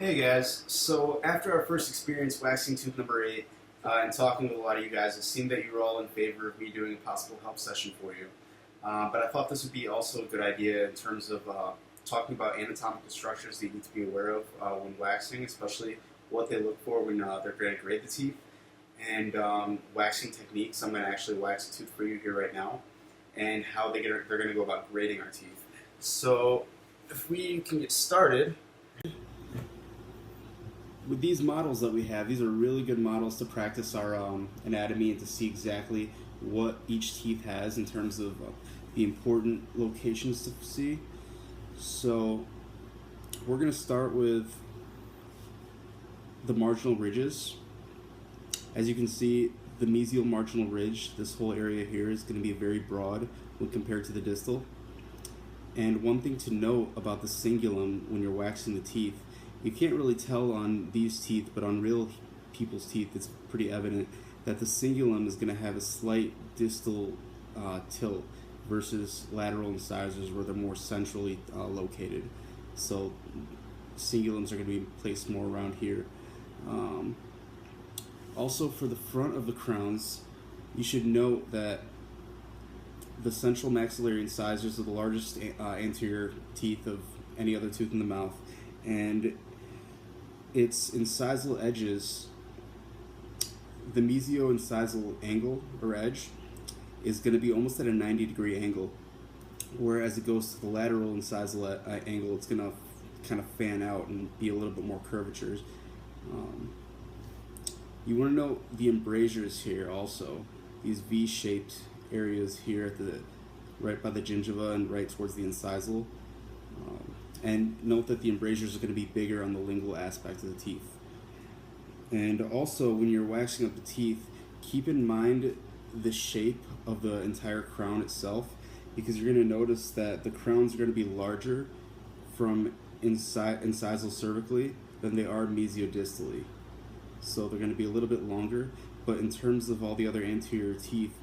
Hey guys, so after our first experience waxing tooth number 8 and talking with a lot of you guys, it seemed that you were all in favor of me doing a possible help session for you. But I thought this would be also a good idea in terms of talking about anatomical structures that you need to be aware of when waxing, especially what they look for when they're going to grade the teeth, and waxing techniques. I'm going to actually wax a tooth for you here right now, and how they're going to go about grading our teeth. So if we can get started. With these models that we have, these are really good models to practice our anatomy and to see exactly what each teeth has in terms of the important locations to see. So we're going to start with the marginal ridges. As you can see, the mesial marginal ridge, this whole area here, is going to be very broad when compared to the distal. And one thing to note about the cingulum when you're waxing the teeth, you can't really tell on these teeth, but on real people's teeth it's pretty evident that the cingulum is going to have a slight distal tilt versus lateral incisors where they're more centrally located. So cingulums are going to be placed more around here. Also, for the front of the crowns, you should note that the central maxillary incisors are the largest anterior teeth of any other tooth in the mouth, and its incisal edges, the mesio-incisal angle or edge, is going to be almost at a 90-degree angle, whereas it goes to the lateral incisal angle, it's going to kind of fan out and be a little bit more curvatures. You want to note the embrasures here also, these V-shaped areas here at the right by the gingiva and right towards the incisal. And note that the embrasures are going to be bigger on the lingual aspect of the teeth. And also, when you're waxing up the teeth, keep in mind the shape of the entire crown itself, because you're going to notice that the crowns are going to be larger from incisal cervically than they are mesiodistally. So they're going to be a little bit longer, but in terms of all the other anterior teeth,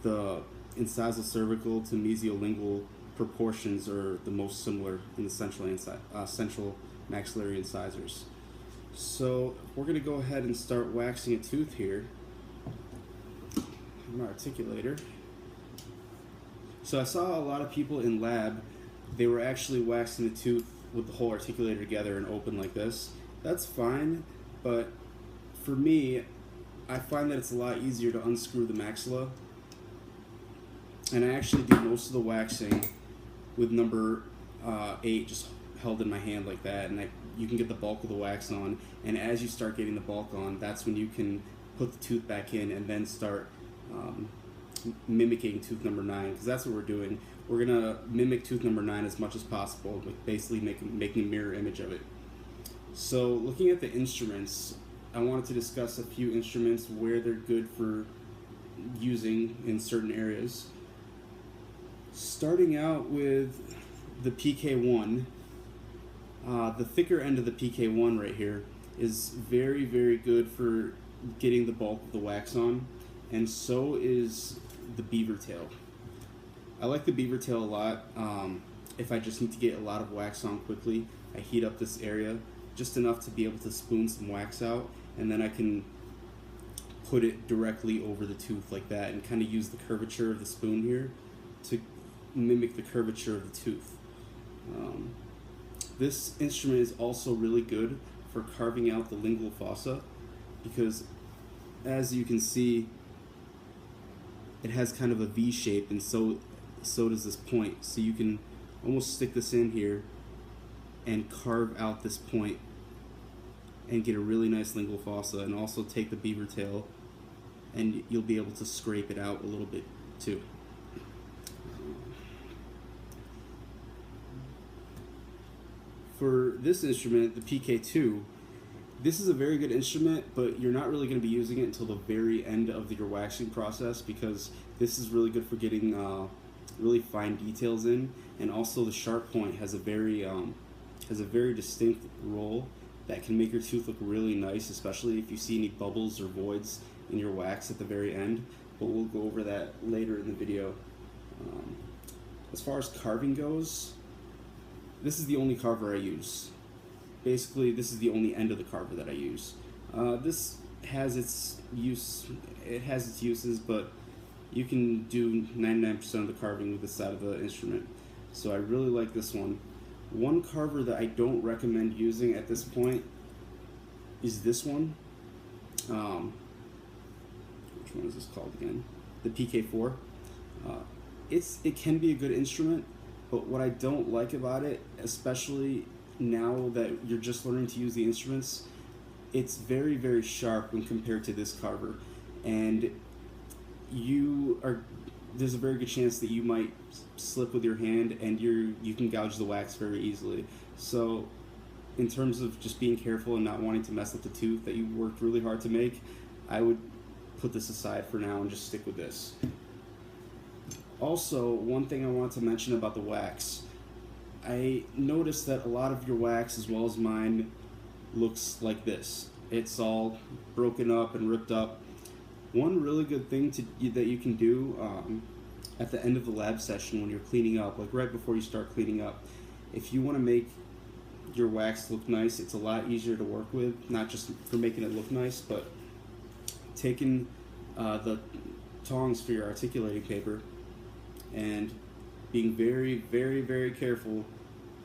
the incisal cervical to mesiolingual proportions are the most similar in the central maxillary incisors. So we're going to go ahead and start waxing a tooth here. My articulator. So I saw a lot of people in lab, they were actually waxing the tooth with the whole articulator together and open like this. That's fine, but for me, I find that it's a lot easier to unscrew the maxilla, and I actually do most of the waxing with number 8 just held in my hand like that, and you can get the bulk of the wax on, and as you start getting the bulk on, that's when you can put the tooth back in and then start mimicking tooth number 9, because that's what we're doing. We're going to mimic tooth number 9 as much as possible, with basically making a mirror image of it. So looking at the instruments, I wanted to discuss a few instruments where they're good for using in certain areas. Starting out with the PK1, the thicker end of the PK1 right here is very, very good for getting the bulk of the wax on, and so is the beaver tail. I like the beaver tail a lot. If I just need to get a lot of wax on quickly, I heat up this area just enough to be able to spoon some wax out, and then I can put it directly over the tooth like that and kind of use the curvature of the spoon here to mimic the curvature of the tooth. This instrument is also really good for carving out the lingual fossa, because as you can see, it has kind of a V shape, and so does this point. So you can almost stick this in here and carve out this point and get a really nice lingual fossa, and also take the beaver tail and you'll be able to scrape it out a little bit too. For this instrument, the PK2, this is a very good instrument, but you're not really going to be using it until the very end of your waxing process, because this is really good for getting really fine details in, and also the sharp point has a very distinct role that can make your tooth look really nice, especially if you see any bubbles or voids in your wax at the very end, but we'll go over that later in the video. As far as carving goes, this is the only carver I use. basically this is the only end of the carver that I use. This has its use, it has its uses, but you can do 99% of the carving with this side of the instrument. So I really like this one. One carver that I don't recommend using at this point is this one. Which one is this called again? The PK4. It can be a good instrument, but what I don't like about it, especially now that you're just learning to use the instruments, it's very, very sharp when compared to this carver, and there's a very good chance that you might slip with your hand and you can gouge the wax very easily. So in terms of just being careful and not wanting to mess up the tooth that you worked really hard to make, I would put this aside for now and just stick with this. Also, one thing I want to mention about the wax, I noticed that a lot of your wax, as well as mine, looks like this. It's all broken up and ripped up. One really good thing that you can do at the end of the lab session when you're cleaning up, like right before you start cleaning up, if you want to make your wax look nice, it's a lot easier to work with, not just for making it look nice, but taking the tongs for your articulating paper and being very, very, very careful,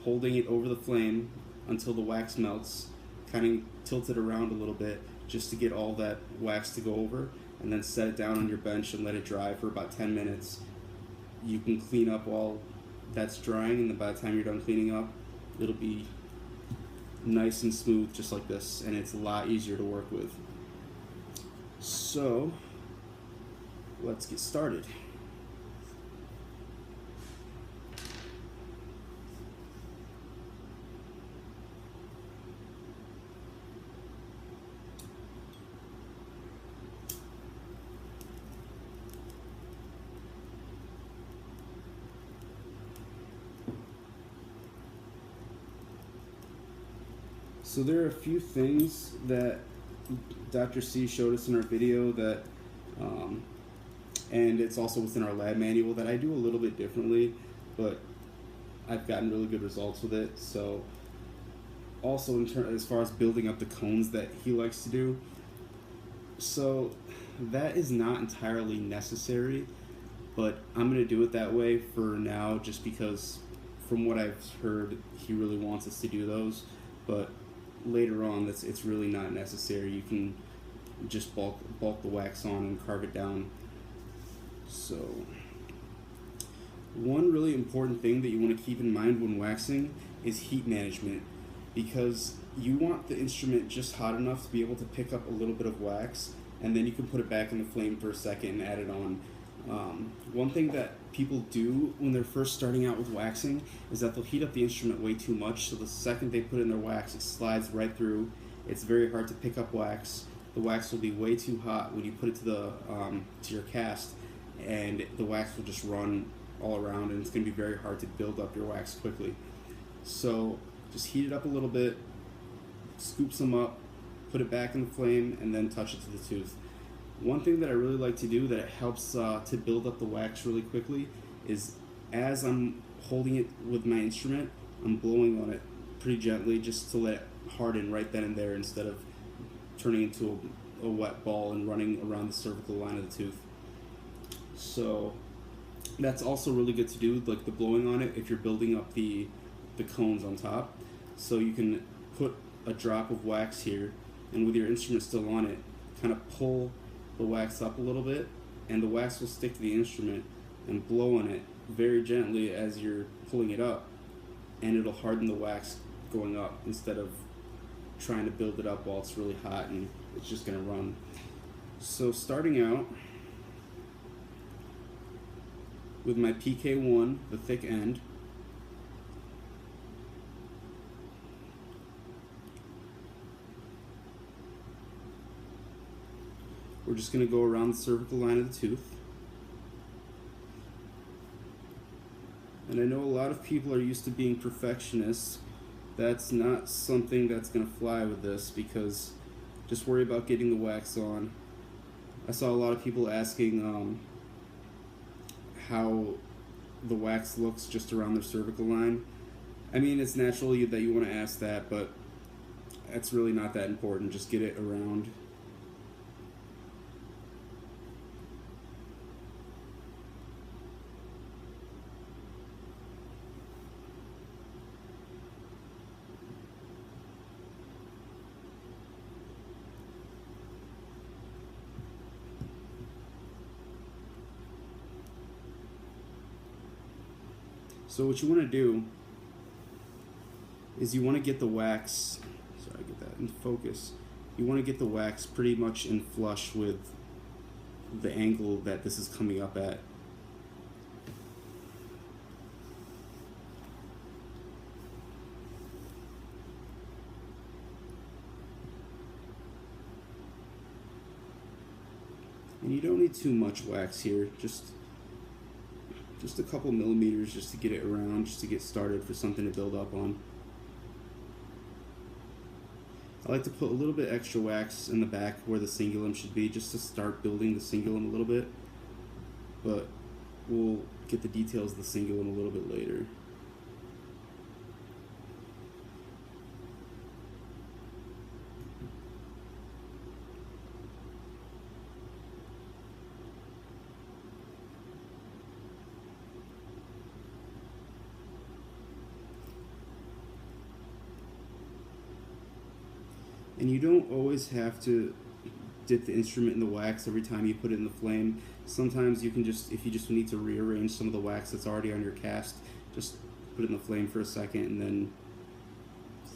holding it over the flame until the wax melts, kind of tilt it around a little bit just to get all that wax to go over, and then set it down on your bench and let it dry for about 10 minutes. You can clean up while that's drying, and then by the time you're done cleaning up, it'll be nice and smooth just like this, and it's a lot easier to work with. So let's get started. So there are a few things that Dr. C showed us in our video that, and it's also within our lab manual, that I do a little bit differently, but I've gotten really good results with it. So also as far as building up the cones that he likes to do, so that is not entirely necessary, but I'm going to do it that way for now just because from what I've heard, he really wants us to do those, but later on it's really not necessary. You can just bulk the wax on and carve it down. So one really important thing that you want to keep in mind when waxing is heat management, because you want the instrument just hot enough to be able to pick up a little bit of wax, and then you can put it back in the flame for a second and add it on. One thing that people do when they're first starting out with waxing is that they'll heat up the instrument way too much, so the second they put in their wax, it slides right through. It's very hard to pick up wax. The wax will be way too hot when you put it to your cast, and the wax will just run all around, and it's going to be very hard to build up your wax quickly. So just heat it up a little bit, scoop some up, put it back in the flame, and then touch it to the tooth. One thing that I really like to do that helps to build up the wax really quickly is, as I'm holding it with my instrument, I'm blowing on it pretty gently just to let it harden right then and there, instead of turning into a wet ball and running around the cervical line of the tooth. So that's also really good to do, like the blowing on it, if you're building up the cones on top. So you can put a drop of wax here, and with your instrument still on it, kind of pull the wax up a little bit, and the wax will stick to the instrument, and blow on it very gently as you're pulling it up, and it'll harden the wax going up instead of trying to build it up while it's really hot and it's just going to run. So starting out with my PK1, the thick end, we're just going to go around the cervical line of the tooth. And I know a lot of people are used to being perfectionists. That's not something that's going to fly with this, because just worry about getting the wax on. I saw a lot of people asking how the wax looks just around their cervical line. I mean, it's natural that you want to ask that, but That's really not that important. Just get it around. So what you want to do is you want to get the wax, sorry, get that in focus. You want to get the wax pretty much in flush with the angle that this is coming up at. And you don't need too much wax here, just a couple millimeters just to get it around, just to get started for something to build up on. I like to put a little bit extra wax in the back where the cingulum should be, just to start building the cingulum a little bit, but we'll get the details of the cingulum a little bit later. And you don't always have to dip the instrument in the wax every time you put it in the flame. Sometimes you can just, if you just need to rearrange some of the wax that's already on your cast, just put it in the flame for a second and then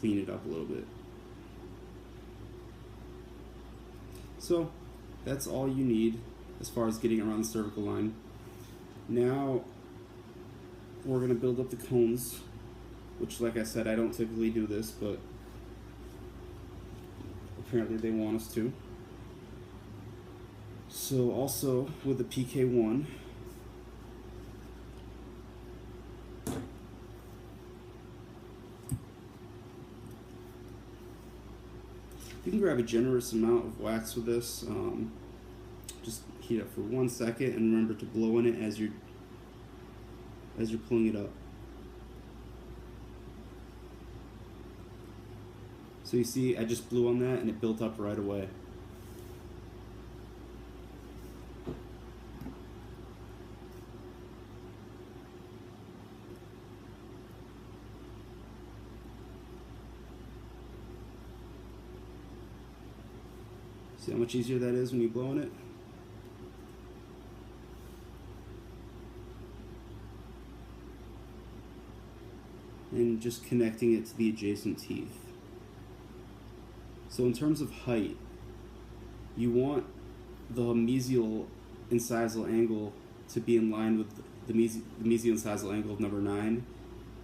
clean it up a little bit. So that's all you need as far as getting around the cervical line. Now we're going to build up the cones, which, like I said, I don't typically do this, but apparently they want us to. So also with the PK1, you can grab a generous amount of wax with this. Just heat up for 1 second and remember to blow in it as you're pulling it up. So you see, I just blew on that and it built up right away. See how much easier that is when you blow on it? And just connecting it to the adjacent teeth. So in terms of height, you want the mesial incisal angle to be in line with the mesial incisal angle of number 9,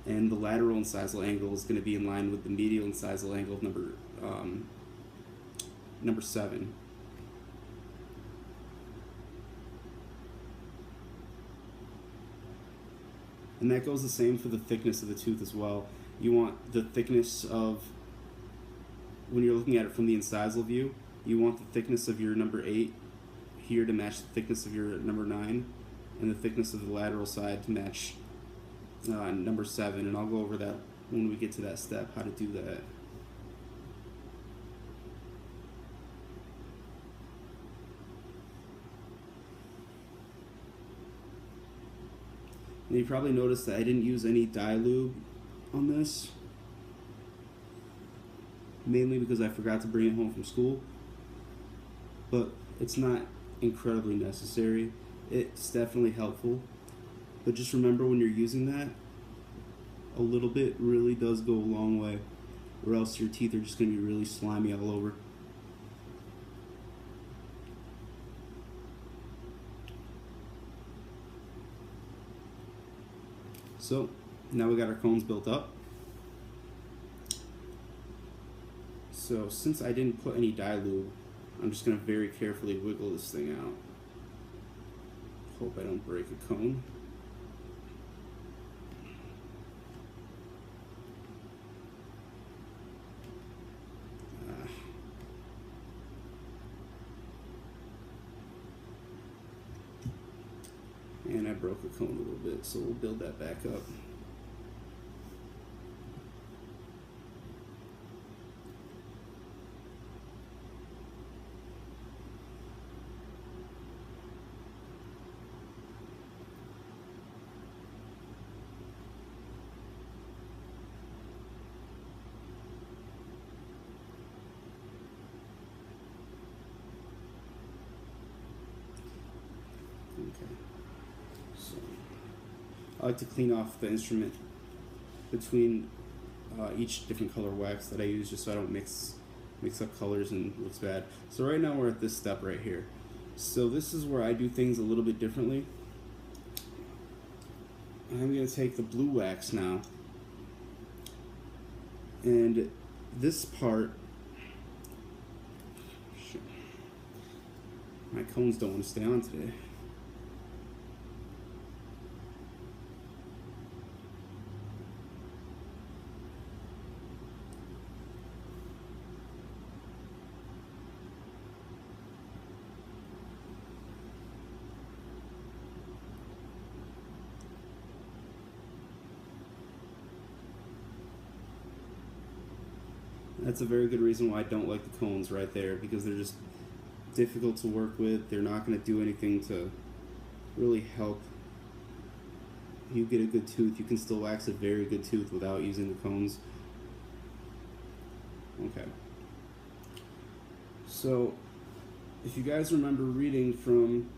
and the lateral incisal angle is going to be in line with the medial incisal angle of number 7. And that goes the same for the thickness of the tooth as well. You want the thickness of, when you're looking at it from the incisal view, you want the thickness of your number 8 here to match the thickness of your number 9, and the thickness of the lateral side to match number 7. And I'll go over that when we get to that step, how to do that. And you probably noticed that I didn't use any dye lube on this, mainly because I forgot to bring it home from school, but it's not incredibly necessary. It's definitely helpful, but just remember when you're using that, a little bit really does go a long way, or else your teeth are just going to be really slimy all over. So now we got our cones built up. So since I didn't put any dye lube, I'm just going to very carefully wiggle this thing out. Hope I don't break a cone. And I broke a cone a little bit, so we'll build that back up. I like to clean off the instrument between each different color wax that I use, just so I don't mix up colors and it looks bad. So right now we're at this step right here. So this is where I do things a little bit differently. I'm going to take the blue wax now, and this part, shit, my cones don't want to stay on today. That's a very good reason why I don't like the cones right there, because they're just difficult to work with. They're not going to do anything to really help you get a good tooth. You can still wax a very good tooth without using the cones. Okay. So, if you guys remember reading from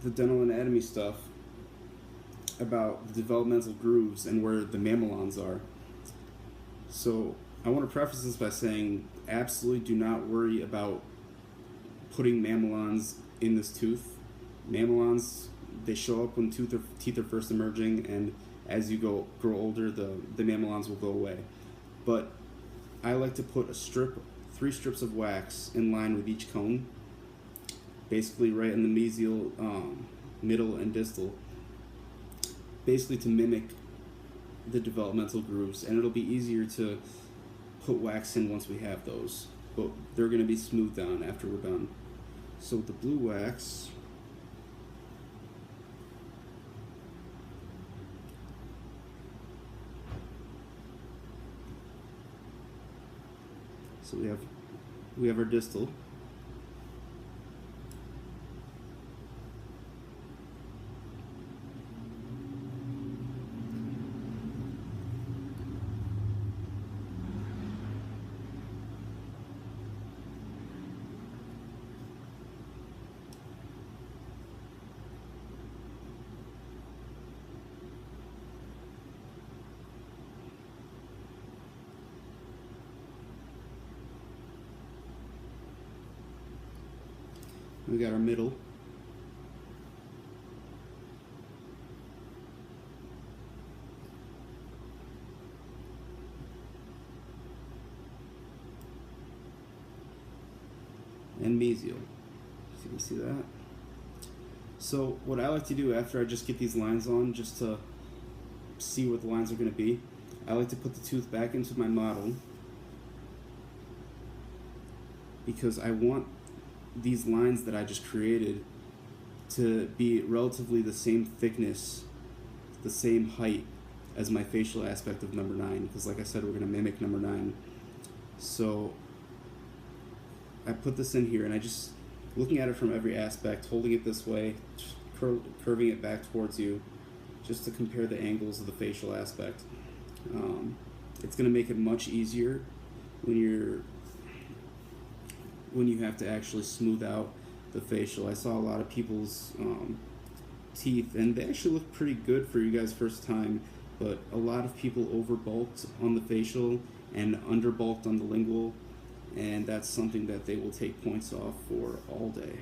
the dental anatomy stuff about the developmental grooves and where the mamelons are, so I want to preface this by saying absolutely do not worry about putting mamelons in this tooth. Mamelons, they show up when teeth are first emerging, and as you grow older, the mamelons will go away. But I like to put 3 strips of wax in line with each cone, basically right in the mesial, middle, and distal, basically to mimic the developmental grooves, and it'll be easier to put wax in once we have those, but they're going to be smoothed down after we're done. So with the blue wax, so we have our distal. We got our middle. And mesial. So you can see that. So what I like to do after I just get these lines on, just to see what the lines are going to be, I like to put the tooth back into my model, because I want these lines that I just created to be relatively the same thickness, the same height as my facial aspect of number 9, because like I said, we're going to mimic number 9. So I put this in here, and I just, looking at it from every aspect, holding it this way, curving it back towards you, just to compare the angles of the facial aspect. It's going to make it much easier when you have to actually smooth out the facial. I saw a lot of people's teeth, and they actually look pretty good for you guys first time, but a lot of people overbulked on the facial and underbulked on the lingual, and that's something that they will take points off for all day.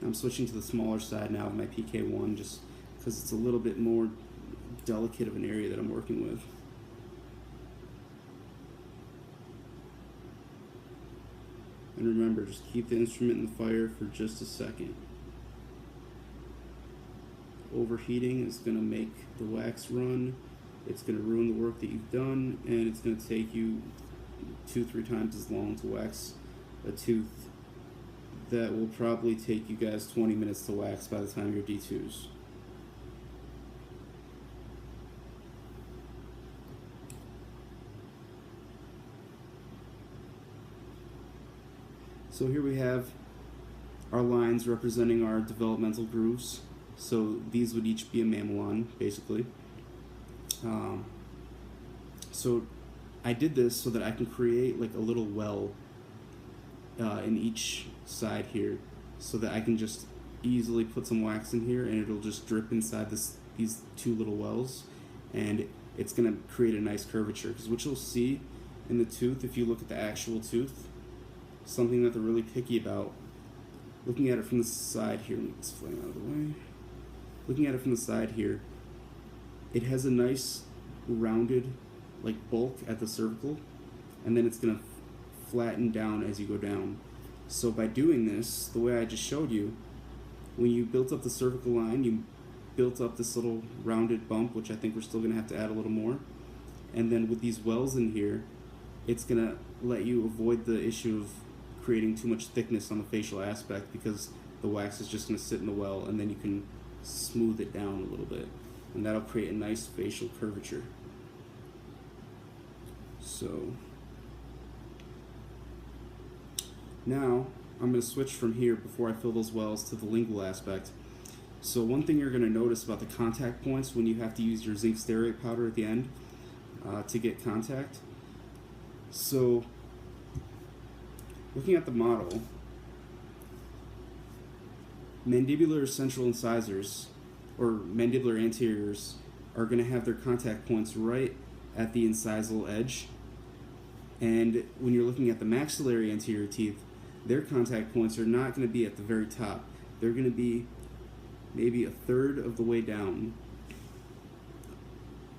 I'm switching to the smaller side now of my PK1, just because it's a little bit more delicate of an area that I'm working with. And remember, just keep the instrument in the fire for just a second. Overheating is going to make the wax run, it's going to ruin the work that you've done, and it's going to take you 2-3 times as long to wax a tooth that will probably take you guys 20 minutes to wax by the time you're D2s. So here we have our lines representing our developmental grooves. So these would each be a mamelon, basically. So I did this so that I can create like a little well in each side here, so that I can just easily put some wax in here and it'll just drip inside these two little wells, and it's going to create a nice curvature. Because what you'll see in the tooth, if you look at the actual tooth, something that they're really picky about, looking at it from the side here, let me get this flying out of the way. Looking at it from the side here, it has a nice rounded like bulk at the cervical, and then it's going to flatten down as you go down. So by doing this, the way I just showed you, when you built up the cervical line, you built up this little rounded bump, which I think we're still going to have to add a little more. And then with these wells in here, it's going to let you avoid the issue of creating too much thickness on the facial aspect, because the wax is just going to sit in the well, and then you can smooth it down a little bit, and that'll create a nice facial curvature. So now I'm going to switch from here, before I fill those wells, to the lingual aspect. So one thing you're going to notice about the contact points when you have to use your zinc stearate powder at the end to get contact. So looking at the model, mandibular central incisors or mandibular anteriors are going to have their contact points right at the incisal edge. And when you're looking at the maxillary anterior teeth, their contact points are not going to be at the very top. They're going to be maybe a third of the way down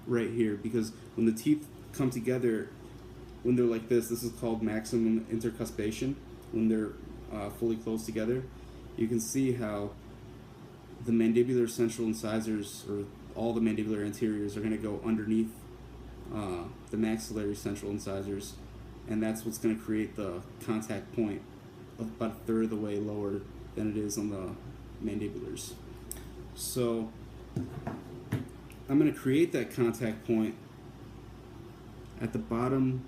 right here, because when the teeth come together, when they're like this is called maximum intercuspation. When they're fully closed together, you can see how the mandibular central incisors, or all the mandibular anteriors, are going to go underneath the maxillary central incisors, and that's what's going to create the contact point about a third of the way lower than it is on the mandibulars. So I'm going to create that contact point at the bottom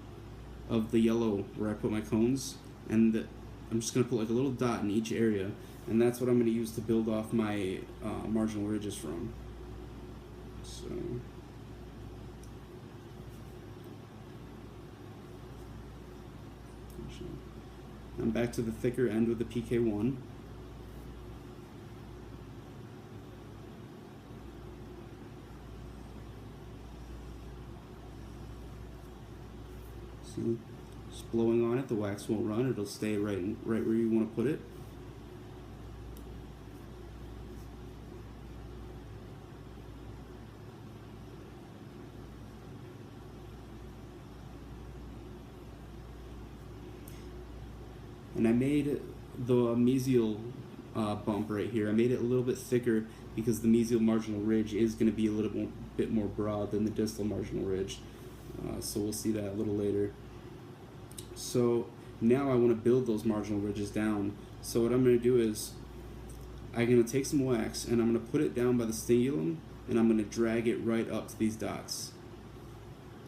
of the yellow where I put my cones, and I'm just going to put like a little dot in each area, and that's what I'm going to use to build off my marginal ridges from. So I'm back to the thicker end with the PK1. See, just blowing on it, the wax won't run. It'll stay right where you want to put it. And I made the mesial bump right here, I made it a little bit thicker because the mesial marginal ridge is going to be a little bit more broad than the distal marginal ridge. So we'll see that a little later. So now I want to build those marginal ridges down. So what I'm going to do is I'm going to take some wax and I'm going to put it down by the stingulum, and I'm going to drag it right up to these dots.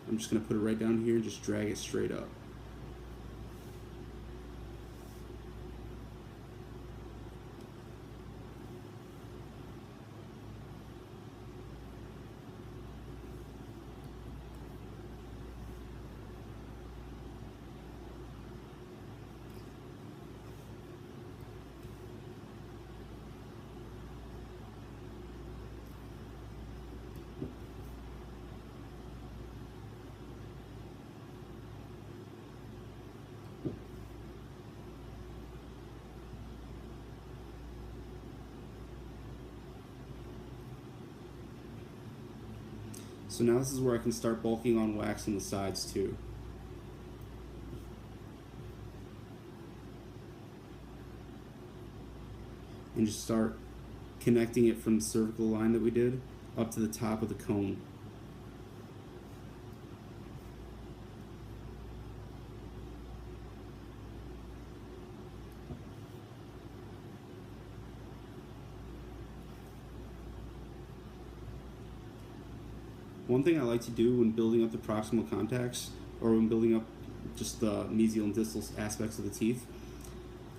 I'm just going to put it right down here and just drag it straight up. So now this is where I can start bulking on wax on the sides too. And just start connecting it from the cervical line that we did up to the top of the cone. One thing I like to do when building up the proximal contacts, or when building up just the mesial and distal aspects of the teeth,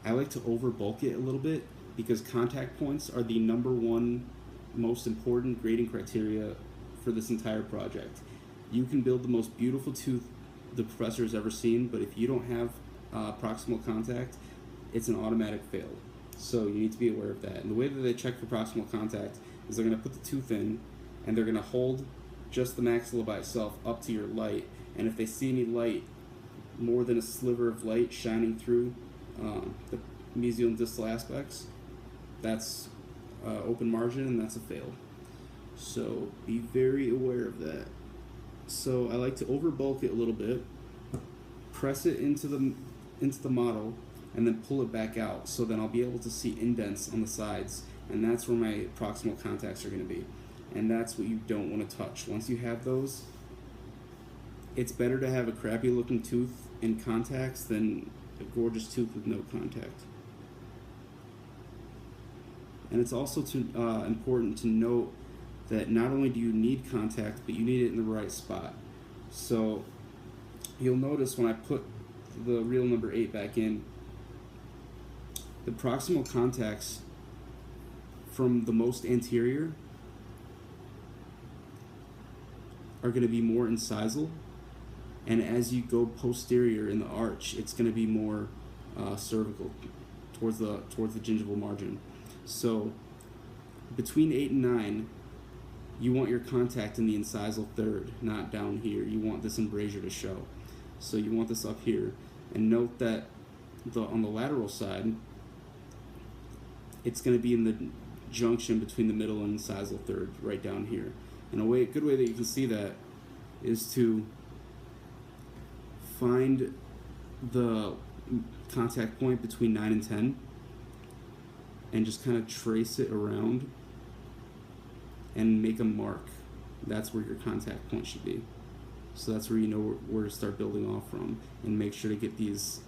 I like to over bulk it a little bit because contact points are the number one most important grading criteria for this entire project. You can build the most beautiful tooth the professor has ever seen, but if you don't have proximal contact, it's an automatic fail. So you need to be aware of that. And the way that they check for proximal contact is they're going to put the tooth in, and they're going to hold just the maxilla by itself up to your light. And if they see any light, more than a sliver of light shining through the mesial and distal aspects, that's open margin, and that's a fail. So be very aware of that. So I like to over bulk it a little bit, press it into the model, and then pull it back out. So then I'll be able to see indents on the sides, and that's where my proximal contacts are going to be. And that's what you don't want to touch. Once you have those, it's better to have a crappy looking tooth in contacts than a gorgeous tooth with no contact. And it's also important to note that not only do you need contact, but you need it in the right spot. So you'll notice when I put the reel number 8 back in, the proximal contacts from the most anterior are going to be more incisal, and as you go posterior in the arch, it's going to be more cervical towards the gingival margin. So between 8 and 9, you want your contact in the incisal third, not down here. You want this embrasure to show. So you want this up here. And note that on the lateral side, it's going to be in the junction between the middle and incisal third, right down here. And a good way that you can see that is to find the contact point between 9 and 10 and just kind of trace it around and make a mark. That's where your contact point should be. So that's where you know where to start building off from, and make sure to get these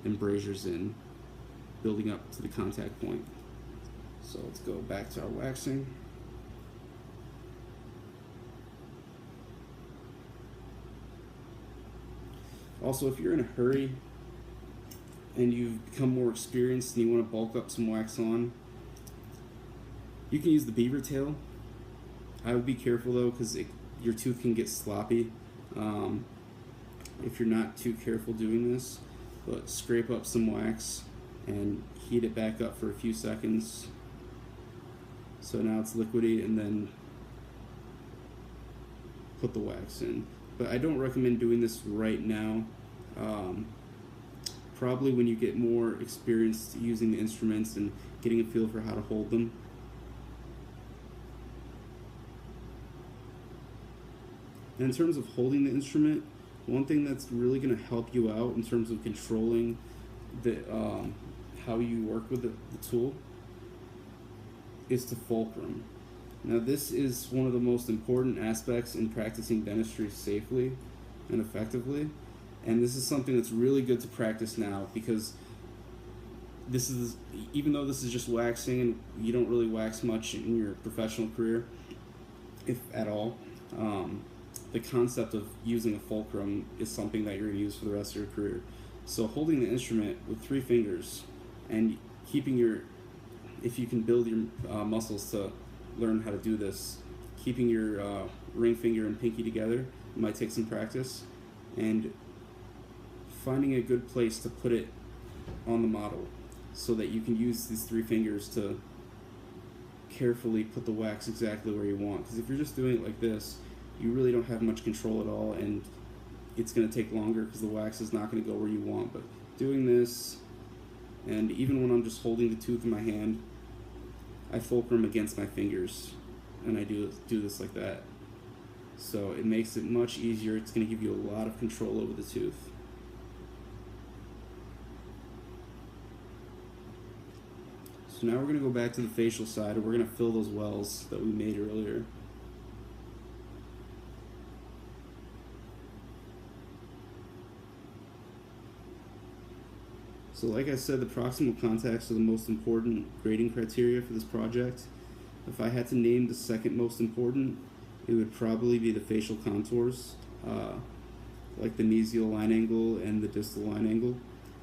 embrasures in, building up to the contact point. So let's go back to our waxing. Also, if you're in a hurry and you've become more experienced and you want to bulk up some wax on, you can use the beaver tail. I would be careful though, because your tooth can get sloppy if you're not too careful doing this. But scrape up some wax and heat it back up for a few seconds. So now it's liquidy, and then put the wax in. But I don't recommend doing this right now. Probably when you get more experienced using the instruments and getting a feel for how to hold them. And in terms of holding the instrument, one thing that's really going to help you out in terms of controlling how you work with the tool is to fulcrum. Now this is one of the most important aspects in practicing dentistry safely and effectively, and this is something that's really good to practice now, because this is, even though this is just waxing and you don't really wax much in your professional career, if at all, the concept of using a fulcrum is something that you're going to use for the rest of your career. So holding the instrument with 3 fingers and keeping if you can build your muscles to learn how to do this, keeping your ring finger and pinky together, it might take some practice, and finding a good place to put it on the model so that you can use these 3 fingers to carefully put the wax exactly where you want. Because if you're just doing it like this, you really don't have much control at all, and it's going to take longer because the wax is not going to go where you want. But doing this, and even when I'm just holding the tooth in my hand, I fulcrum against my fingers, and I do this like that. So it makes it much easier. It's going to give you a lot of control over the tooth. So now we're going to go back to the facial side, and we're going to fill those wells that we made earlier. So like I said, the proximal contacts are the most important grading criteria for this project. If I had to name the second most important, it would probably be the facial contours, like the mesial line angle and the distal line angle.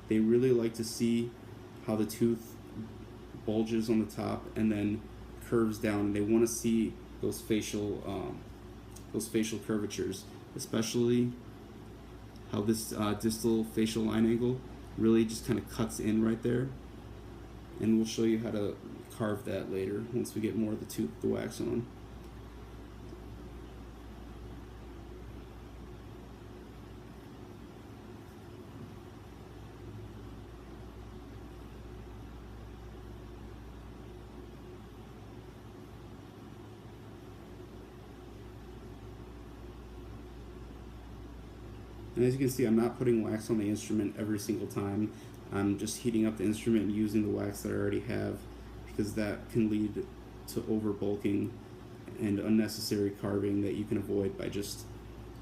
They really like to see how the tooth bulges on the top and then curves down. And they want to see those facial curvatures, especially how this distal facial line angle really just kind of cuts in right there. And we'll show you how to carve that later once we get more of the wax on. And as you can see, I'm not putting wax on the instrument every single time. I'm just heating up the instrument and using the wax that I already have, because that can lead to over bulking and unnecessary carving that you can avoid by just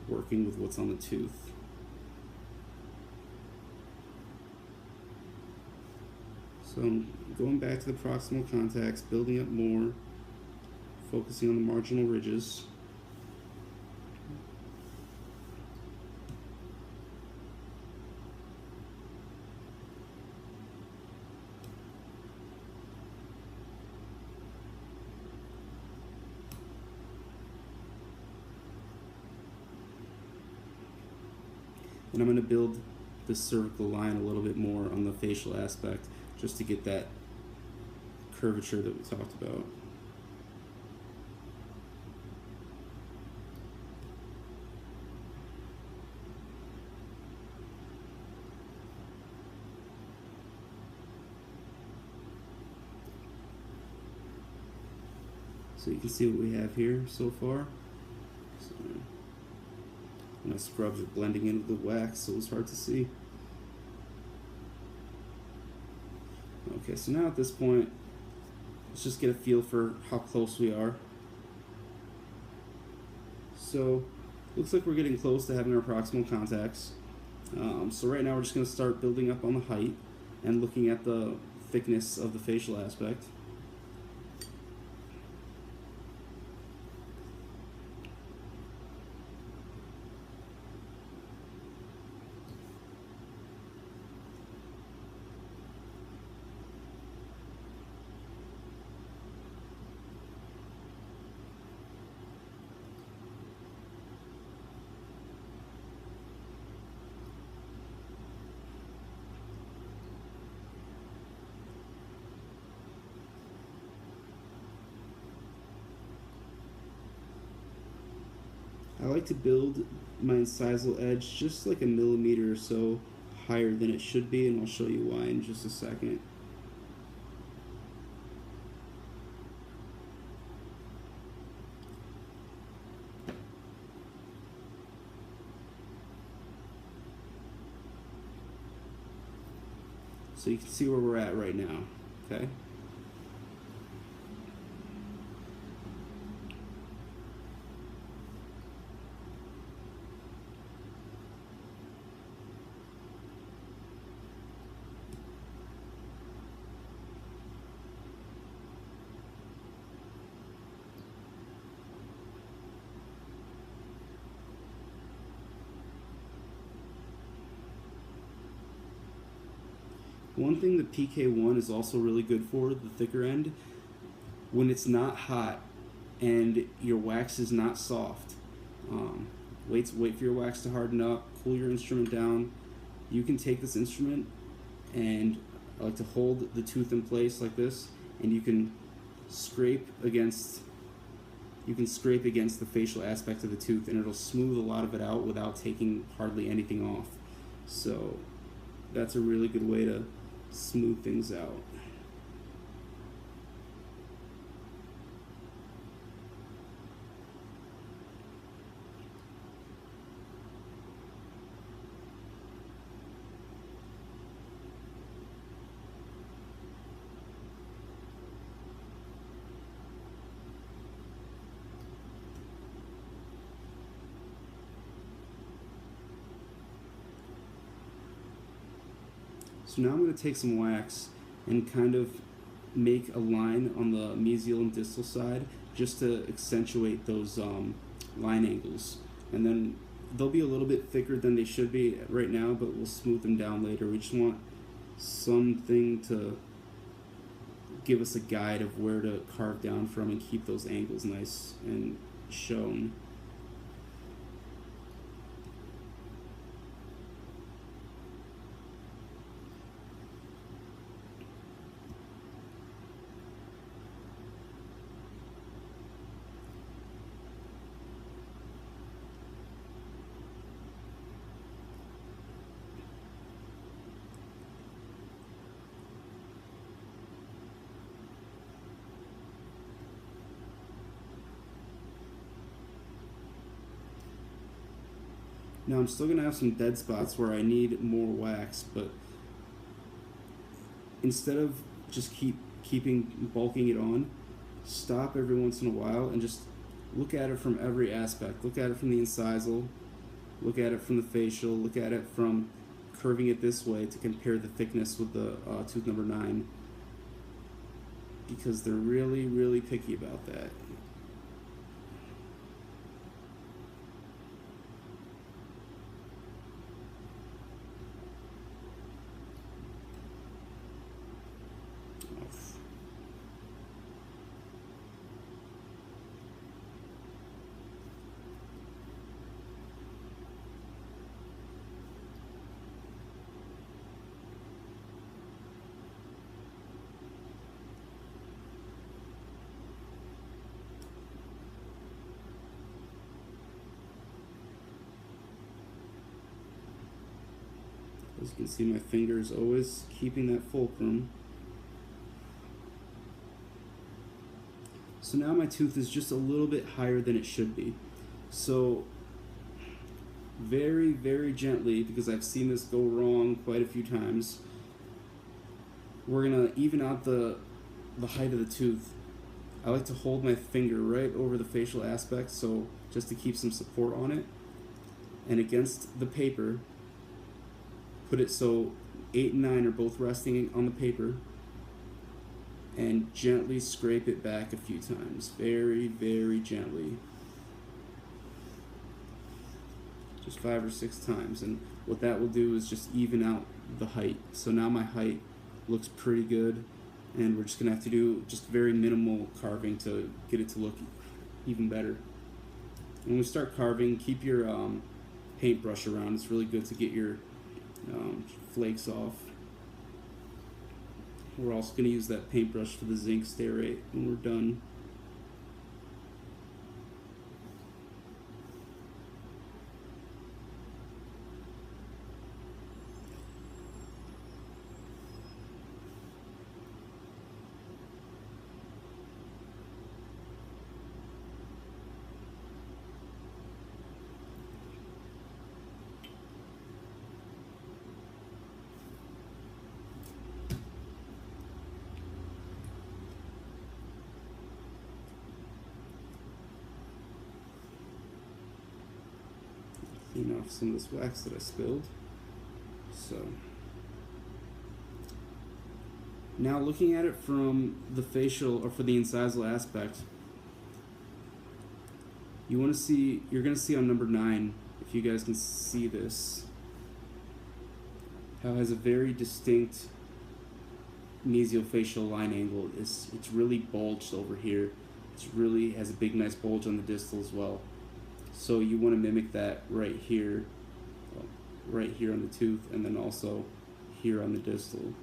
working with what's on the tooth. So I'm going back to the proximal contacts, building up more, focusing on the marginal ridges. And I'm going to build the cervical line a little bit more on the facial aspect, just to get that curvature that we talked about. So you can see what we have here so far. So my scrubs are blending into the wax, so it's hard to see. Okay, so now at this point, let's just get a feel for how close we are. So, looks like we're getting close to having our proximal contacts. So right now we're just going to start building up on the height and looking at the thickness of the facial aspect. I like to build my incisal edge just like a millimeter or so higher than it should be, and I'll show you why in just a second. So you can see where we're at right now, okay? One thing the PK1 is also really good for, the thicker end, when it's not hot and your wax is not soft, wait for your wax to harden up, cool your instrument down. You can take this instrument, and I like to hold the tooth in place like this, and you can scrape against the facial aspect of the tooth, and it'll smooth a lot of it out without taking hardly anything off. So that's a really good way to smooth things out. So now I'm going to take some wax and kind of make a line on the mesial and distal side just to accentuate those line angles. And then they'll be a little bit thicker than they should be right now, but we'll smooth them down later. We just want something to give us a guide of where to carve down from and keep those angles nice and shown. Now I'm still going to have some dead spots where I need more wax, but instead of just keeping bulking it on, stop every once in a while and just look at it from every aspect. Look at it from the incisal, look at it from the facial, look at it from curving it this way to compare the thickness with the tooth number 9, because they're really, really picky about that. As you can see, my finger is always keeping that fulcrum. So now my tooth is just a little bit higher than it should be. So very, very gently, because I've seen this go wrong quite a few times, we're gonna even out the height of the tooth. I like to hold my finger right over the facial aspect, so just to keep some support on it, and against the paper, put it so 8 and 9 are both resting on the paper, and gently scrape it back a few times. Very, very gently. Just 5 or 6 times. And what that will do is just even out the height. So now my height looks pretty good, and we're just going to have to do just very minimal carving to get it to look even better. When we start carving, keep your paintbrush around. It's really good to get your flakes off. We're also going to use that paintbrush for the zinc stearate when we're done. Clean off some of this wax that I spilled. So now looking at it from the facial, or for the incisal aspect, you're going to see on number 9, if you guys can see this, how it has a very distinct mesiofacial line angle. It's really bulged over here. It really has a big nice bulge on the distal as well. So you want to mimic that right here on the tooth, and then also here on the distal.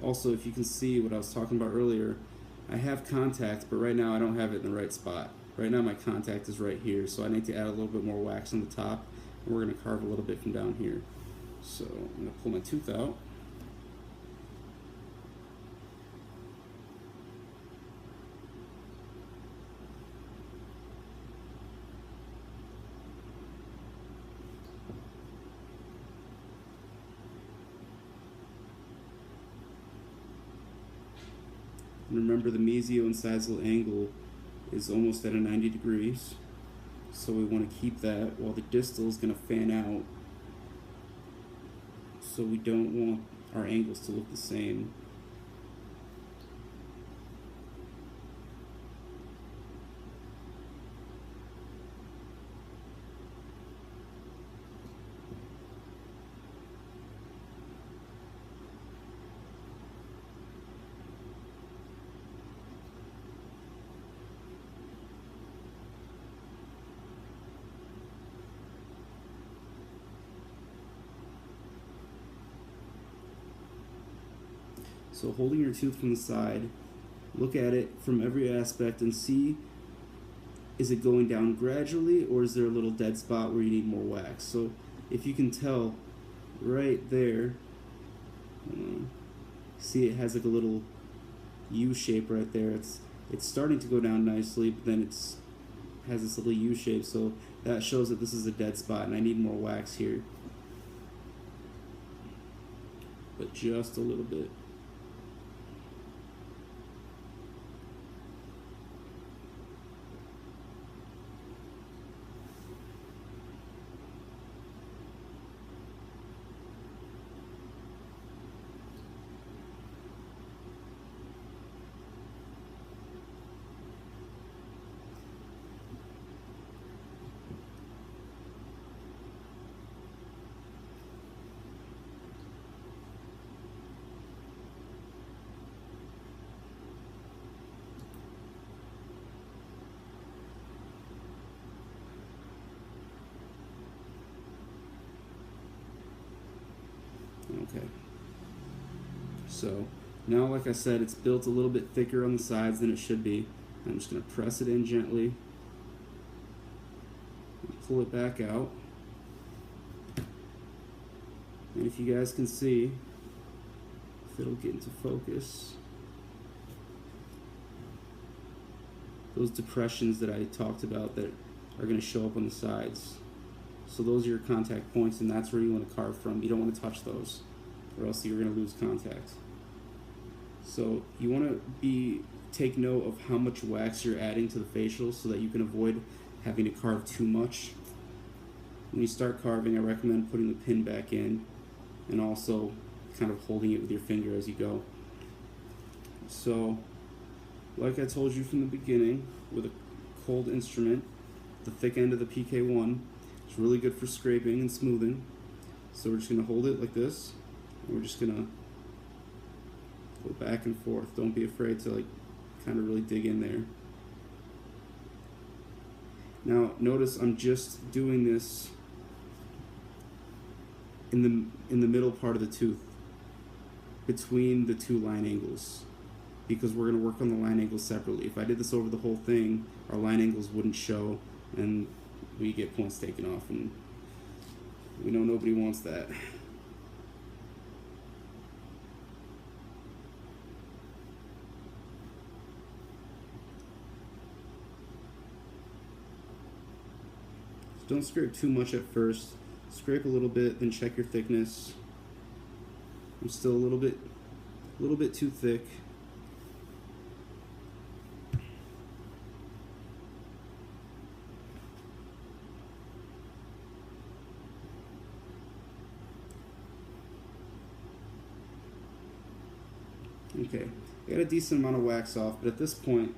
Also, if you can see what I was talking about earlier, I have contact, but right now I don't have it in the right spot. Right now my contact is right here, so I need to add a little bit more wax on the top, and we're going to carve a little bit from down here. So I'm going to pull my tooth out. And remember, the mesio-incisal angle is almost at a 90 degrees, so we want to keep that while the distal is going to fan out, so we don't want our angles to look the same. So holding your tooth from the side, look at it from every aspect and see, is it going down gradually, or is there a little dead spot where you need more wax? So if you can tell right there, see it has like a little U shape right there. It's starting to go down nicely, but then has this little U shape, so that shows that this is a dead spot and I need more wax here. But just a little bit. Okay, so now, like I said, it's built a little bit thicker on the sides than it should be. I'm just going to press it in gently and pull it back out. And if you guys can see, if it'll get into focus, those depressions that I talked about that are going to show up on the sides. So those are your contact points, and that's where you want to carve from. You don't want to touch those, or else you're going to lose contact. So you want to take note of how much wax you're adding to the facial so that you can avoid having to carve too much. When you start carving, I recommend putting the pin back in and also kind of holding it with your finger as you go. So, like I told you from the beginning, with a cold instrument, the thick end of the PK1 is really good for scraping and smoothing. So we're just going to hold it like this, and we're just going to go back and forth. Don't be afraid to kind of really dig in there. Now notice I'm just doing this in the middle part of the tooth, between the two line angles, because we're going to work on the line angles separately. If I did this over the whole thing, our line angles wouldn't show and we get points taken off, and we know nobody wants that. So don't scrape too much at first. Scrape a little bit, then check your thickness. I'm still a little bit too thick. Okay, I got a decent amount of wax off, but at this point,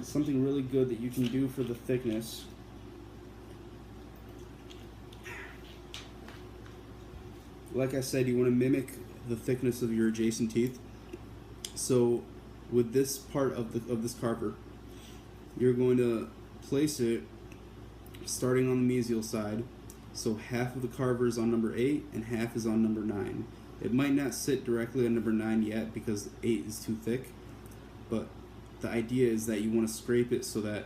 something really good that you can do for the thickness like I said, you want to mimic the thickness of your adjacent teeth. So with this part of this carver, you're going to place it starting on the mesial side. So half of the carver is on number 8 and half is on number 9. It might not sit directly on number 9 yet because 8 is too thick, but the idea is that you want to scrape it so that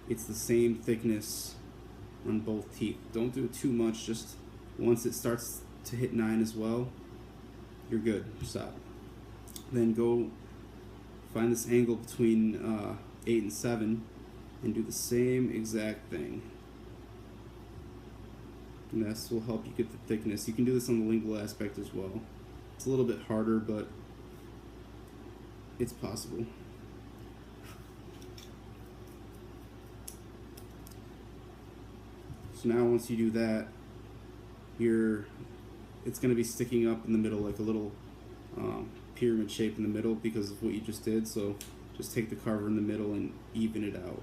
it's the same thickness on both teeth. Don't do it too much, just once it starts to hit 9 as well, you're good. Stop. Then go find this angle between 8 and 7 and do the same exact thing. And this will help you get the thickness. You can do this on the lingual aspect as well. It's a little bit harder, but it's possible. So now once you do that, it's going to be sticking up in the middle like a little pyramid shape in the middle because of what you just did. So just take the carver in the middle and even it out.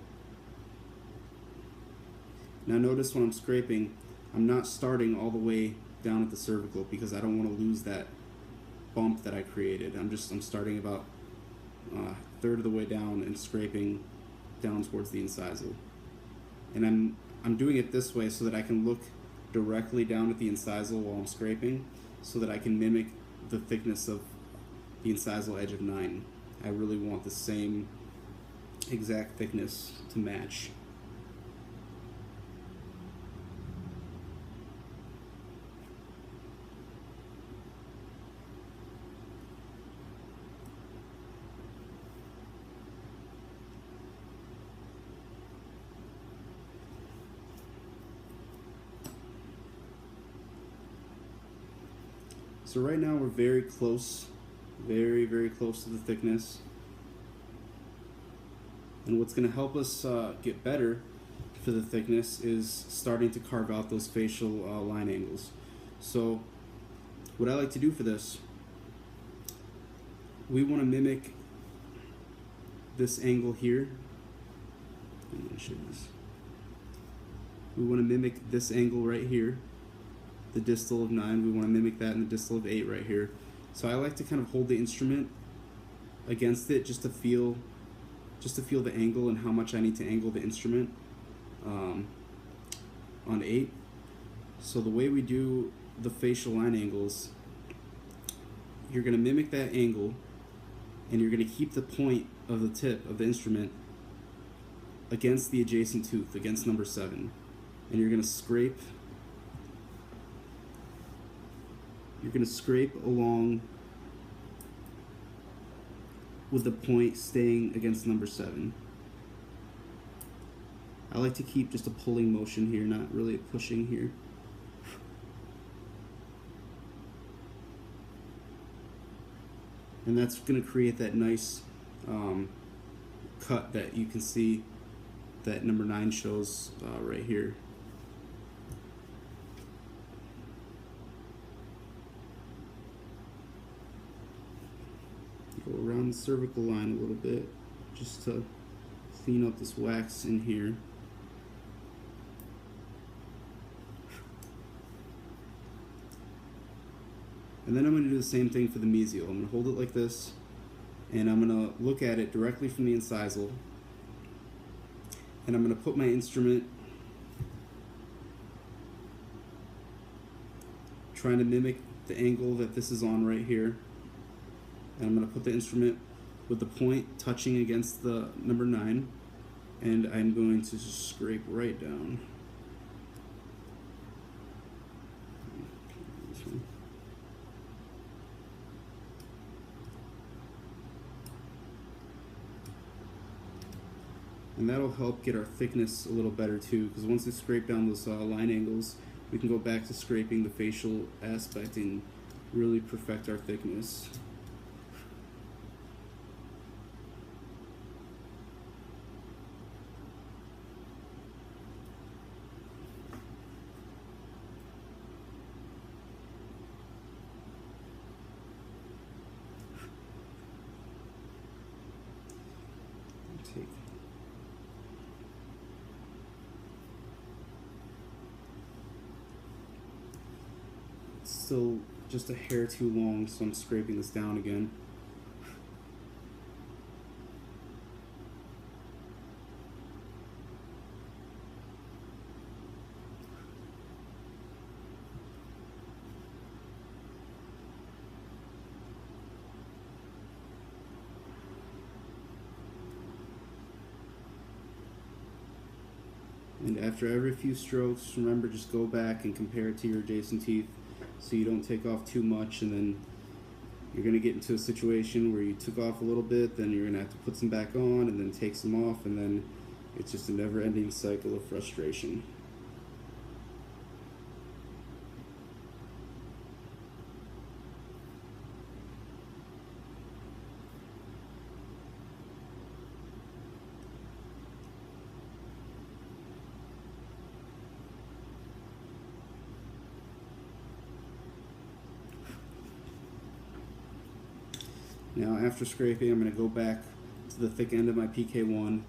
Now notice when I'm scraping, I'm not starting all the way down at the cervical because I don't want to lose that bump that I created. I'm starting about a third of the way down and scraping down towards the incisal. And I'm doing it this way so that I can look directly down at the incisal while I'm scraping, so that I can mimic the thickness of the incisal edge of 9. I really want the same exact thickness to match. So right now we're very close, very close to the thickness. And what's going to help us get better for the thickness is starting to carve out those facial line angles. So what I like to do for this, we want to mimic this angle here. I'm going to show this. We want to mimic this angle right here, the distal of 9. We want to mimic that in the distal of 8 right here. So I like to kind of hold the instrument against it just to feel the angle and how much I need to angle the instrument on 8. So the way we do the facial line angles, you're going to mimic that angle and you're going to keep the point of the tip of the instrument against the adjacent tooth, against number 7. And you're going to scrape along with the point staying against number 7. I like to keep just a pulling motion here, not really a pushing here. And that's going to create that nice cut that you can see that number 9 shows right here. Go around the cervical line a little bit just to clean up this wax in here. And then I'm going to do the same thing for the mesial. I'm going to hold it like this, and I'm going to look at it directly from the incisal, and I'm going to put my instrument trying to mimic the angle that this is on right here. And I'm going to put the instrument with the point touching against the number 9, and I'm going to just scrape right down. And that'll help get our thickness a little better too, because once we scrape down those line angles, we can go back to scraping the facial aspect and really perfect our thickness. Take still just a hair too long, so I'm scraping this down again. And after every few strokes, remember, just go back and compare it to your adjacent teeth so you don't take off too much, and then you're going to get into a situation where you took off a little bit, then you're going to have to put some back on and then take some off, and then it's just a never-ending cycle of frustration. Now after scraping, I'm going to go back to the thick end of my PK1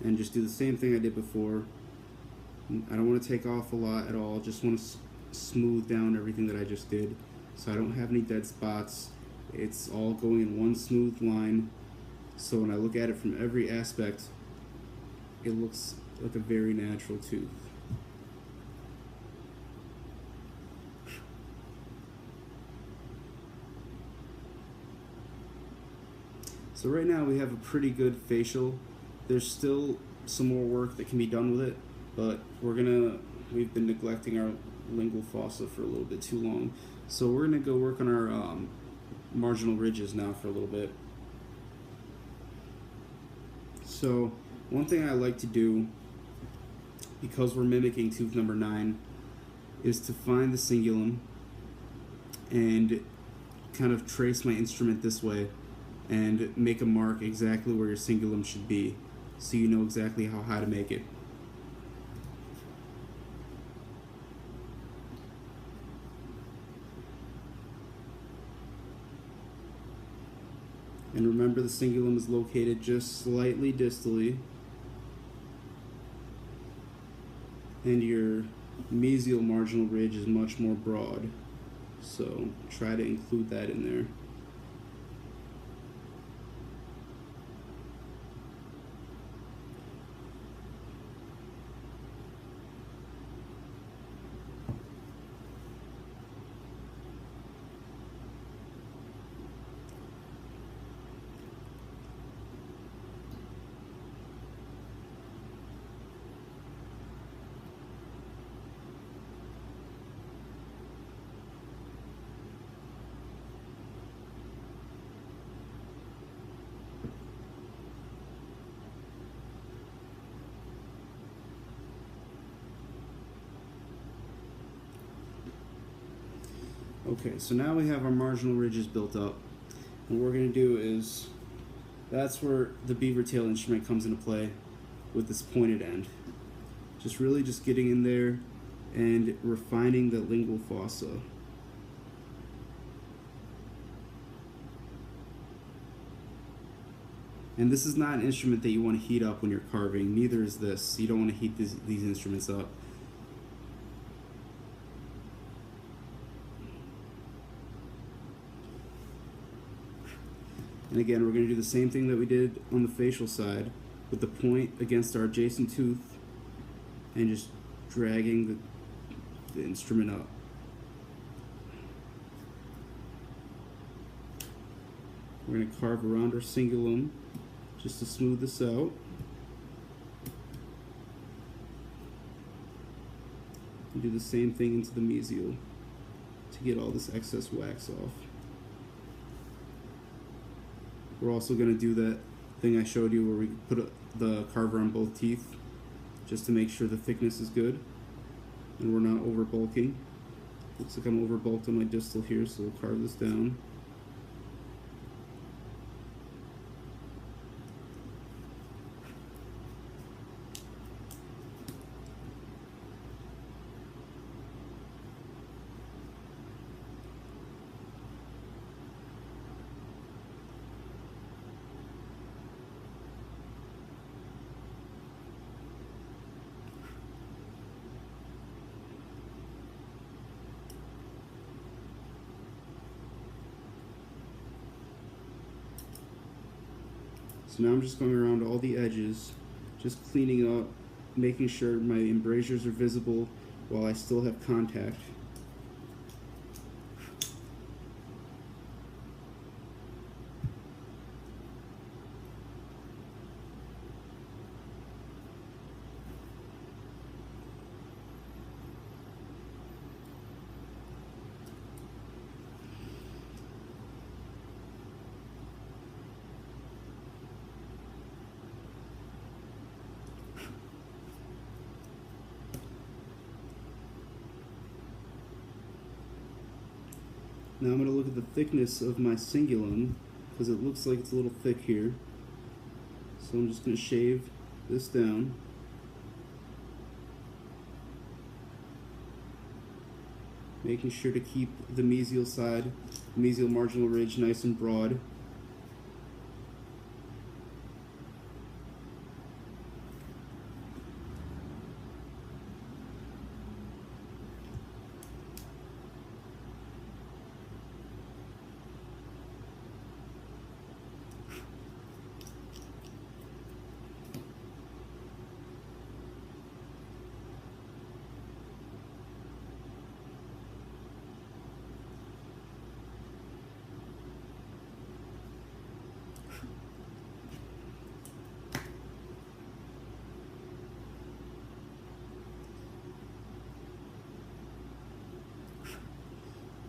and just do the same thing I did before. I don't want to take off a lot at all, just want to smooth down everything that I just did so I don't have any dead spots. It's all going in one smooth line, so when I look at it from every aspect, it looks like a very natural tooth. So right now we have a pretty good facial. There's still some more work that can be done with it, but we've been neglecting our lingual fossa for a little bit too long. So we're gonna go work on our marginal ridges now for a little bit. So one thing I like to do, because we're mimicking tooth number 9, is to find the cingulum and kind of trace my instrument this way and make a mark exactly where your cingulum should be, so you know exactly how high to make it. And remember, the cingulum is located just slightly distally, and your mesial marginal ridge is much more broad, so try to include that in there. Okay, so now we have our marginal ridges built up. And what we're going to do is, that's where the beaver tail instrument comes into play with this pointed end. Just getting in there and refining the lingual fossa. And this is not an instrument that you want to heat up when you're carving. Neither is this. You don't want to heat these instruments up. And again, we're going to do the same thing that we did on the facial side, with the point against our adjacent tooth and just dragging the instrument up. We're going to carve around our cingulum just to smooth this out. And do the same thing into the mesial to get all this excess wax off. We're also going to do that thing I showed you where we put the carver on both teeth just to make sure the thickness is good and we're not over bulking. Looks like I'm over bulked on my distal here, so we'll carve this down. So now I'm just going around all the edges, just cleaning up, making sure my embrasures are visible while I still have contact. Now I'm going to look at the thickness of my cingulum, because it looks like it's a little thick here. So I'm just going to shave this down. Making sure to keep the mesial side, mesial marginal ridge nice and broad.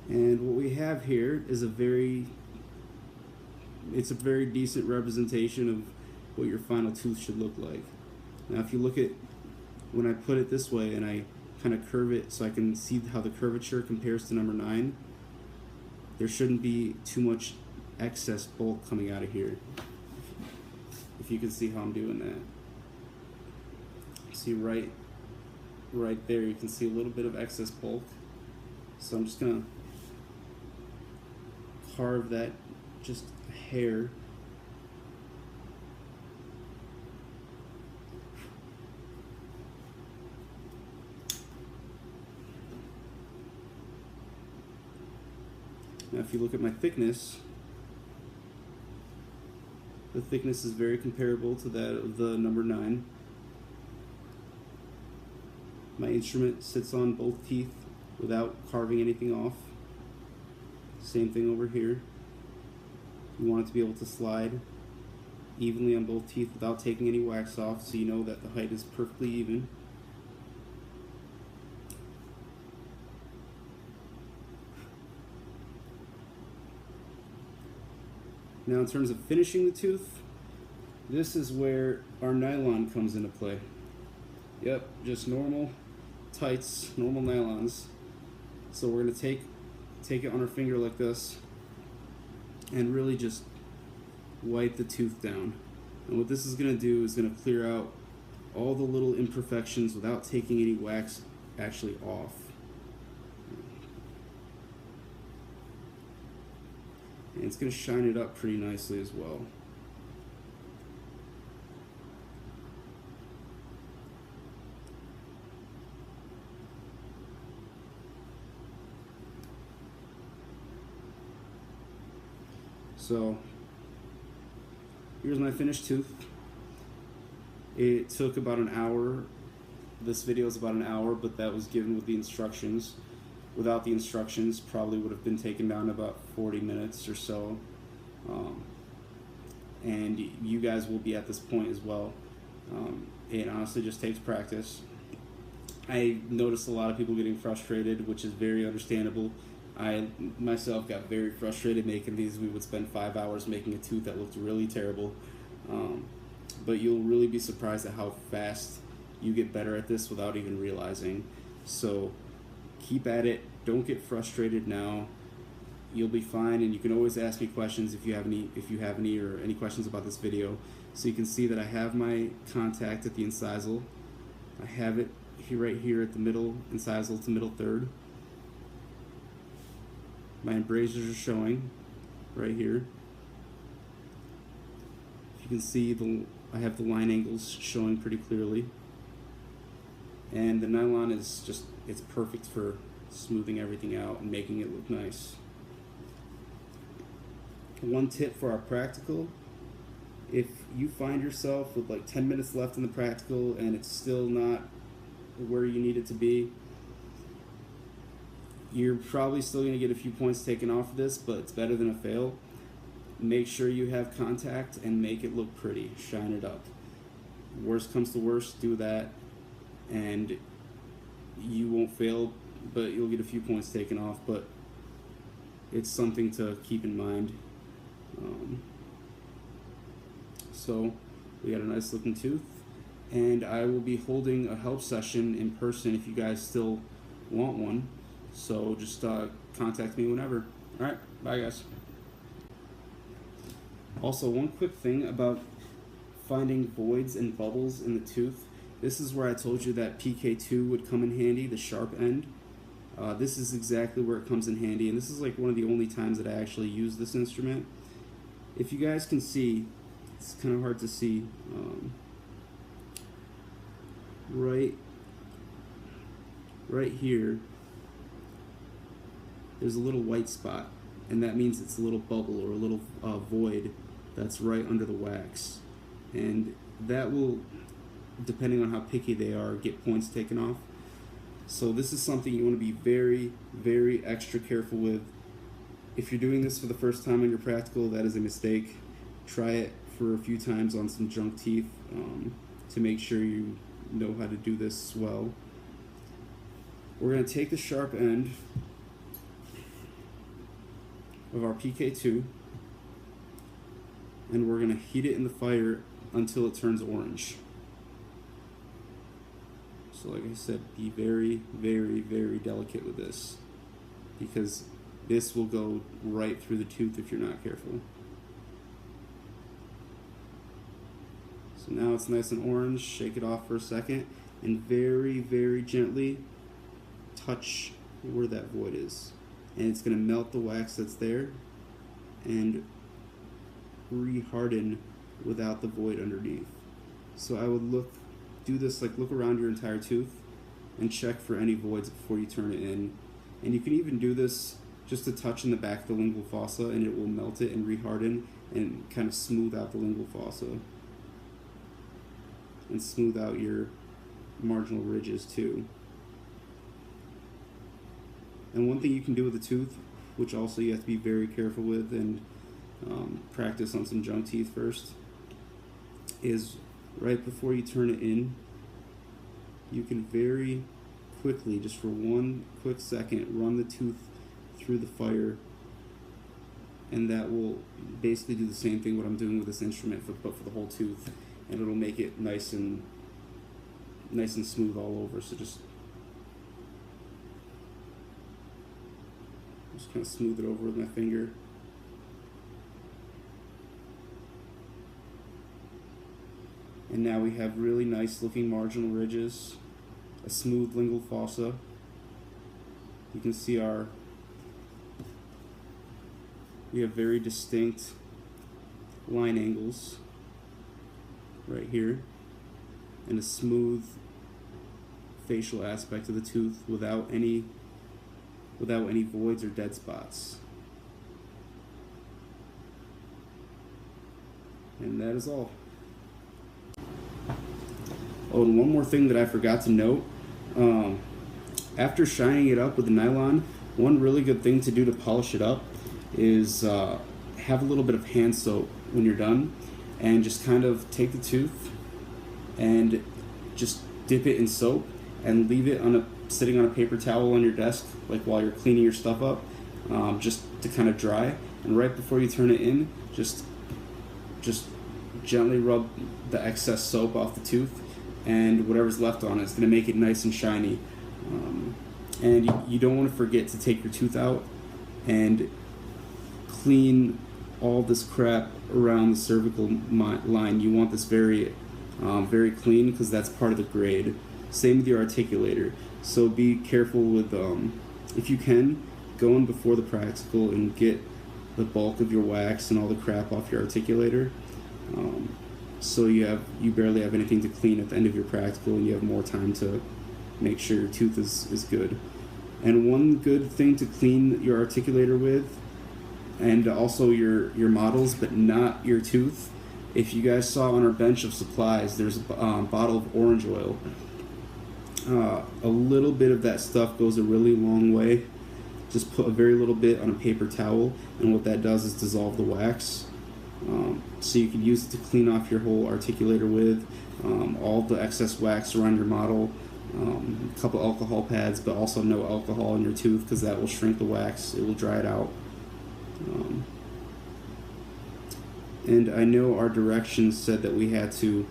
And what we have here is a very decent representation of what your final tooth should look like. Now if you look at when I put it this way and I kind of curve it so I can see how the curvature compares to number 9, there shouldn't be too much excess bulk coming out of here. If you can see how I'm doing that. See right there, you can see a little bit of excess bulk. So I'm just gonna carve that just a hair. Now if you look at my thickness, the thickness is very comparable to that of the number 9. My instrument sits on both teeth without carving anything off. Same thing over here. You want it to be able to slide evenly on both teeth without taking any wax off, so you know that the height is perfectly even. Now in terms of finishing the tooth, this is where our nylon comes into play. Yep, just normal tights, normal nylons. So we're going to take it on our finger like this and really just wipe the tooth down. And what this is going to do is going to clear out all the little imperfections without taking any wax actually off. And it's going to shine it up pretty nicely as well. So here's my finished tooth. It took about an hour. This video is about an hour, but that was given with the instructions. Without the instructions, probably would have been taken down to about 40 minutes or so. And you guys will be at this point as well. It honestly just takes practice. I noticed a lot of people getting frustrated, which is very understandable. I myself got very frustrated making these. We would spend 5 hours making a tooth that looked really terrible. But you'll really be surprised at how fast you get better at this without even realizing. So keep at it. Don't get frustrated now. You'll be fine, and you can always ask me questions if you have any or any questions about this video. So you can see that I have my contact at the incisal. I have it here, right here at the middle incisal to middle third. My embrasures are showing right here. You can see I have the line angles showing pretty clearly. And the nylon is just, it's perfect for smoothing everything out and making it look nice. One tip for our practical: if you find yourself with like 10 minutes left in the practical and it's still not where you need it to be, you're probably still going to get a few points taken off of this, but it's better than a fail. Make sure you have contact and make it look pretty. Shine it up. Worst comes to worst, do that, and you won't fail, but you'll get a few points taken off, but it's something to keep in mind. So we got a nice looking tooth, and I will be holding a help session in person if you guys still want one. So just contact me whenever. Alright, bye guys. Also, one quick thing about finding voids and bubbles in the tooth. This is where I told you that PK2 would come in handy, the sharp end. This is exactly where it comes in handy, and this is like one of the only times that I actually use this instrument. If you guys can see, it's kind of hard to see, right here, there's a little white spot, and that means it's a little bubble or a little void that's right under the wax, and that will, depending on how picky they are, get points taken off. So this is something you want to be very, very extra careful with. If you're doing this for the first time on your practical, that is a mistake. Try it for a few times on some junk teeth to make sure you know how to do this well. We're going to take the sharp end of our PK2, and we're going to heat it in the fire until it turns orange. So like I said, be very, very, very delicate with this, because this will go right through the tooth if you're not careful. So now it's nice and orange. Shake it off for a second and very, very gently touch where that void is. And it's going to melt the wax that's there and re-harden without the void underneath. So I would look around your entire tooth and check for any voids before you turn it in. And you can even do this just a touch in the back of the lingual fossa, and it will melt it and re-harden and kind of smooth out the lingual fossa and smooth out your marginal ridges too. And one thing you can do with the tooth, which also you have to be very careful with and practice on some junk teeth first, is right before you turn it in, you can very quickly, just for one quick second, run the tooth through the fire, and that will basically do the same thing what I'm doing with this instrument, but for the whole tooth, and it'll make it nice and smooth all over. So just kind of smooth it over with my finger. And now we have really nice looking marginal ridges, a smooth lingual fossa. You can see we have very distinct line angles right here, and a smooth facial aspect of the tooth without any voids or dead spots. And that is all. Oh, and one more thing that I forgot to note. After shining it up with the nylon, one really good thing to do to polish it up is have a little bit of hand soap when you're done, and just kind of take the tooth and just dip it in soap and leave it sitting on a paper towel on your desk, like while you're cleaning your stuff up, just to kind of dry. And right before you turn it in, just gently rub the excess soap off the tooth, and whatever's left on it is going to make it nice and shiny. And you don't want to forget to take your tooth out and clean all this crap around the cervical line. You want this very clean, because that's part of the grade. Same with your articulator. So be careful with, if you can, go in before the practical and get the bulk of your wax and all the crap off your articulator. So you barely have anything to clean at the end of your practical, and you have more time to make sure your tooth is good. And one good thing to clean your articulator with, and also your models, but not your tooth. If you guys saw on our bench of supplies, there's a bottle of orange oil. A little bit of that stuff goes a really long way. Just put a very little bit on a paper towel, and what that does is dissolve the wax. So you can use it to clean off your whole articulator with all the excess wax around your model, a couple alcohol pads, but also no alcohol in your tooth, because that will shrink the wax, it will dry it out. And I know our directions said that we had to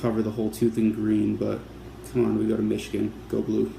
cover the whole tooth in green, but come on, we go to Michigan, go blue.